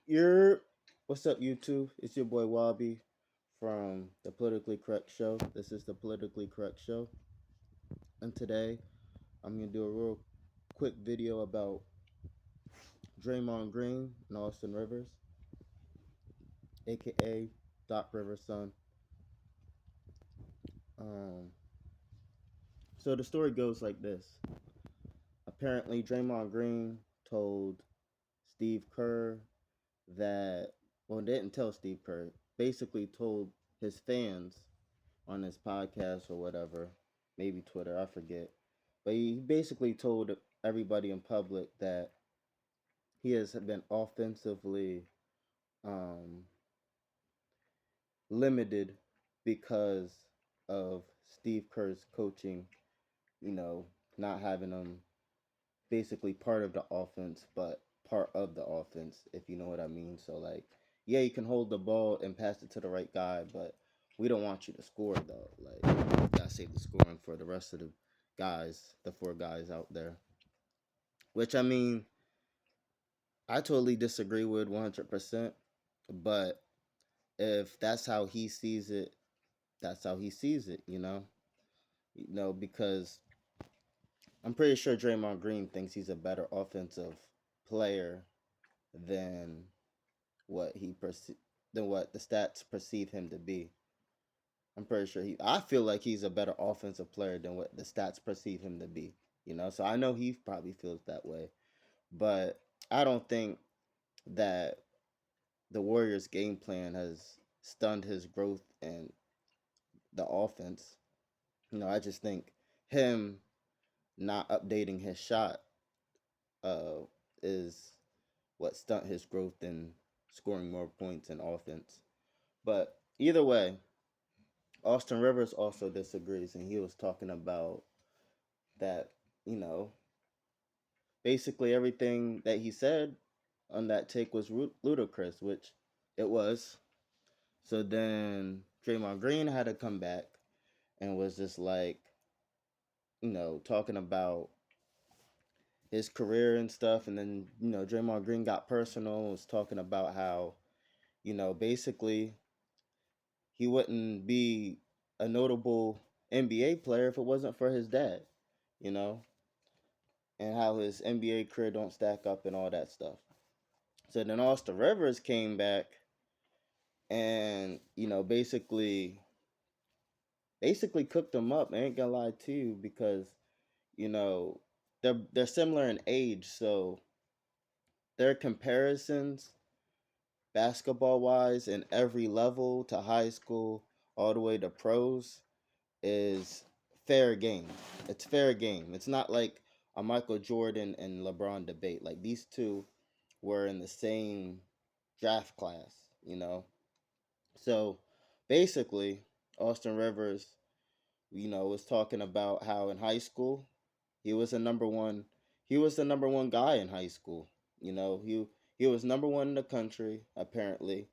You're What's up, YouTube? It's your boy Wabi from the Politically Correct Show. This is the Politically Correct Show, and today I'm gonna do a real quick video about Draymond Green and Austin Rivers, aka Doc Rivers' son. Um, so the story goes like this: apparently, Draymond Green told Steve Kerr that, well, didn't tell Steve Kerr. Basically, told his fans on his podcast or whatever, maybe Twitter, I forget. But he basically told everybody in public that he has been offensively um, limited because of Steve Kerr's coaching, you know, not having him basically part of the offense, but part of the offense, if you know what I mean. So, like, yeah, you can hold the ball and pass it to the right guy, but we don't want you to score, though. Like, you gotta save the scoring for the rest of the guys, the four guys out there. Which, I mean, I totally disagree with 100%, but if that's how he sees it, that's how he sees it, you know? Because I'm pretty sure Draymond Green thinks he's a better offensive player than what he perce- than what the stats perceive him to be. I'm pretty sure I feel like he's a better offensive player than what the stats perceive him to be. So I know he probably feels that way, but I don't think that the Warriors' game plan has stunned his growth in the offense. I just think him not updating his shot uh, is what stunt his growth in scoring more points in offense. But either way, Austin Rivers also disagrees, and he was talking about that, you know, basically everything that he said on that take was ludicrous, which it was. So then Draymond Green had to come back and was just like, talking about his career and stuff. And then, Draymond Green got personal and was talking about how, basically he wouldn't be a notable NBA player if it wasn't for his dad, you know, and how his NBA career don't stack up and all that stuff. So then Austin Rivers came back and, basically cooked him up. I ain't gonna lie to you because, you know, they're similar in age, so their comparisons basketball wise in every level to high school all the way to pros is fair game. It's fair game. It's not like a Michael Jordan and LeBron debate. Like these two were in the same draft class, you know. So basically, Austin Rivers, was talking about how in high school he was a number one. He was the number one guy in high school. He was number one in the country apparently,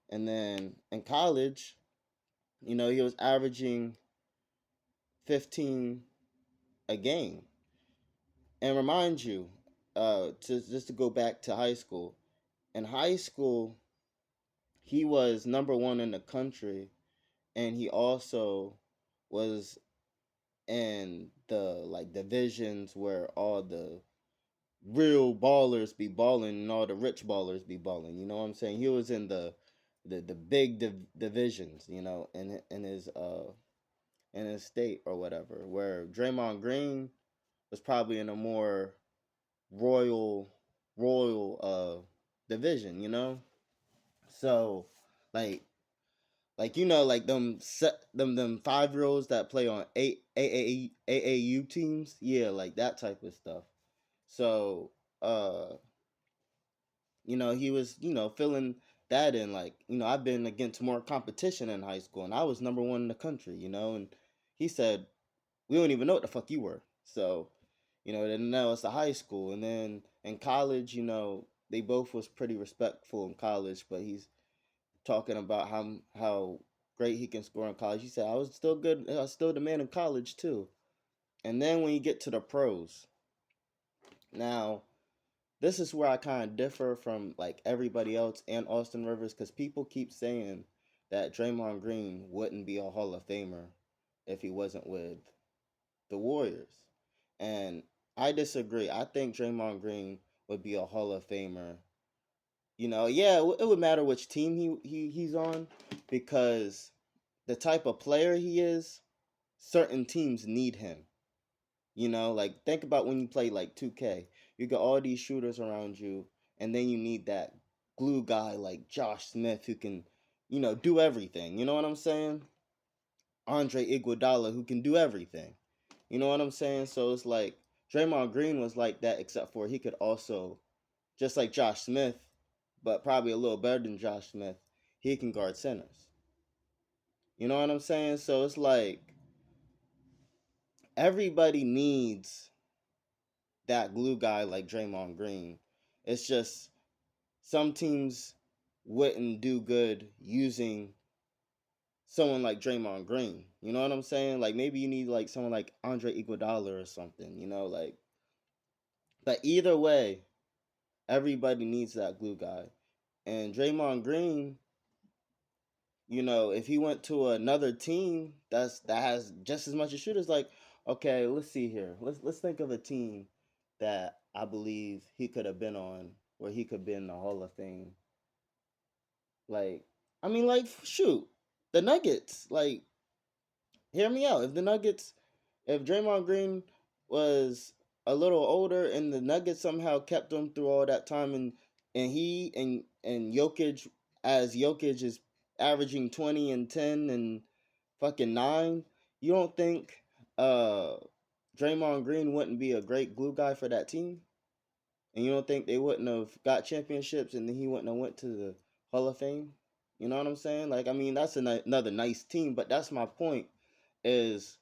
and then in college, he was averaging 15 a game. And remind you, to go back to high school. In high school, he was number one in the country, and he also was in the like divisions where all the real ballers be balling and all the rich ballers be balling. You know what I'm saying? He was in the big divisions, in his state or whatever. Where Draymond Green was probably in a more royal division, So like like them 5-year-olds that play on AAU teams, yeah, like that type of stuff. So uh he was, filling that in, like, I've been against more competition in high school and I was number one in the country, and he said, we don't even know what the fuck you were. So, then now it's the high school. And then in college, they both was pretty respectful in college, but he's talking about how great he can score in college. He said, I was still good. I was still the man in college too. And then when you get to the pros, now this is where I kind of differ from like everybody else and Austin Rivers, because people keep saying that Draymond Green wouldn't be a Hall of Famer if he wasn't with the Warriors. And I disagree. I think Draymond Green would be a Hall of Famer. Yeah, it would matter which team he's on, because the type of player he is, certain teams need him. Like think about when you play like 2K. You got all these shooters around you, and then you need that glue guy like Josh Smith who can, do everything. You know what I'm saying? Andre Iguodala who can do everything. You know what I'm saying? So it's like Draymond Green was like that, except for he could also, just like Josh Smith, but probably a little better than Josh Smith, he can guard centers. You know what I'm saying? So it's like everybody needs that glue guy like Draymond Green. It's just some teams wouldn't do good using someone like Draymond Green. You know what I'm saying? Like maybe you need like someone like Andre Iguodala or something. Like. But either way, everybody needs that glue guy. And Draymond Green, if he went to another team that has just as much as shooters, like, okay, let's see here. Let's think of a team that I believe he could have been on, where he could be in the Hall of Fame. Like, I mean, like, shoot, the Nuggets. Like, hear me out. If Draymond Green was a little older and the Nuggets somehow kept him through all that time, and he and Jokic, as Jokic is averaging 20 and 10 and fucking 9, you don't think Draymond Green wouldn't be a great glue guy for that team? And you don't think they wouldn't have got championships and then he wouldn't have went to the Hall of Fame? You know what I'm saying? Like, I mean, that's another nice team, but that's my point. Is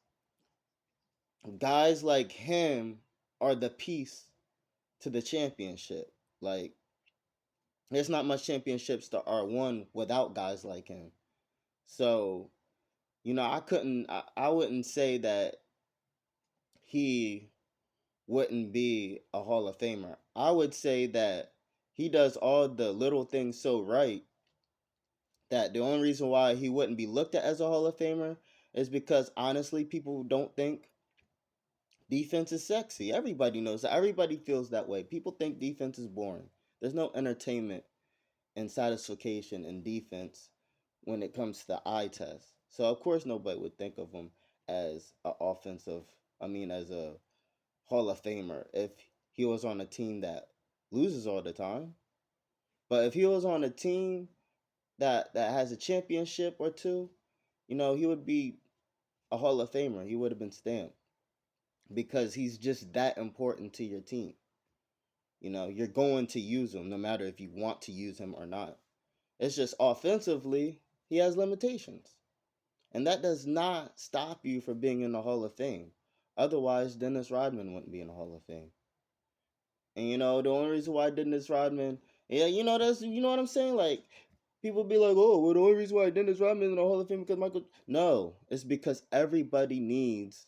guys like him are the piece to the championship. Like, there's not much championships that are won without guys like him. So, I wouldn't say that he wouldn't be a Hall of Famer. I would say that he does all the little things so right that the only reason why he wouldn't be looked at as a Hall of Famer is because honestly, people don't think defense is sexy. Everybody knows that. Everybody feels that way. People think defense is boring. There's no entertainment and satisfaction in defense when it comes to the eye test. So of course nobody would think of him as as a Hall of Famer if he was on a team that loses all the time. But if he was on a team that has a championship or two, he would be a Hall of Famer. He would have been stamped because he's just that important to your team. You're going to use him no matter if you want to use him or not. It's just offensively, he has limitations. And that does not stop you from being in the Hall of Fame. Otherwise, Dennis Rodman wouldn't be in the Hall of Fame. And the only reason why Dennis Rodman, yeah, that's what I'm saying. Like people be like, oh, well, the only reason why Dennis Rodman is in the Hall of Fame because Michael. No, it's because everybody needs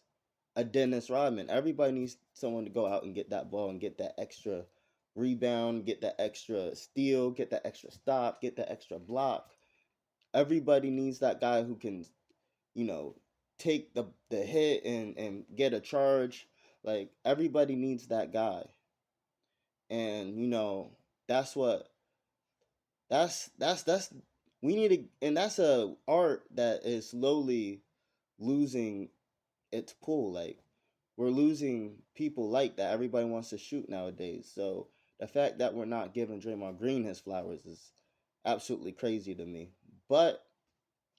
a Dennis Rodman. Everybody needs someone to go out and get that ball and get that extra rebound, get that extra steal, get that extra stop, get that extra block. Everybody needs that guy who can, you know, take the hit and get a charge. Like everybody needs that guy. And that's what that's we need to, and that's a art that is slowly losing its pull. Like we're losing people like that. Everybody wants to shoot nowadays. So the fact that we're not giving Draymond Green his flowers is absolutely crazy to me. But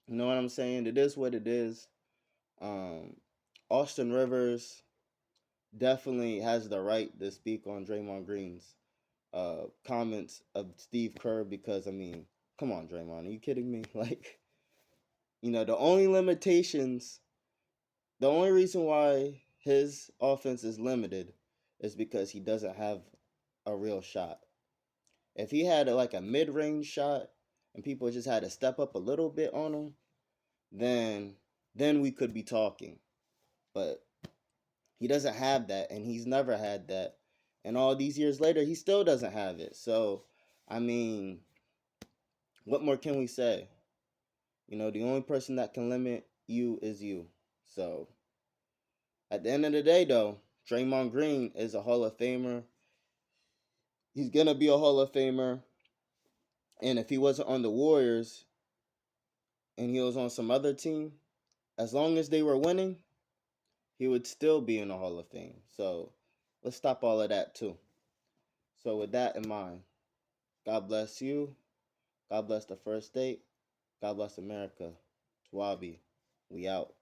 you know what I'm saying? It is what it is. Um, Austin Rivers definitely has the right to speak on Draymond Green's comments of Steve Kerr because I mean, come on, Draymond, are you kidding me? Like, the only limitations, the only reason why his offense is limited is because he doesn't have a real shot. If he had like a mid-range shot and people just had to step up a little bit on him, then we could be talking. But he doesn't have that, and he's never had that. And all these years later, he still doesn't have it. So, I mean, what more can we say? The only person that can limit you is you. So, at the end of the day, though, Draymond Green is a Hall of Famer. He's going to be a Hall of Famer. And if he wasn't on the Warriors and he was on some other team, as long as they were winning, he would still be in the Hall of Fame. So, let's stop all of that, too. So, with that in mind, God bless you. God bless the first date. God bless America. Twabi. We out.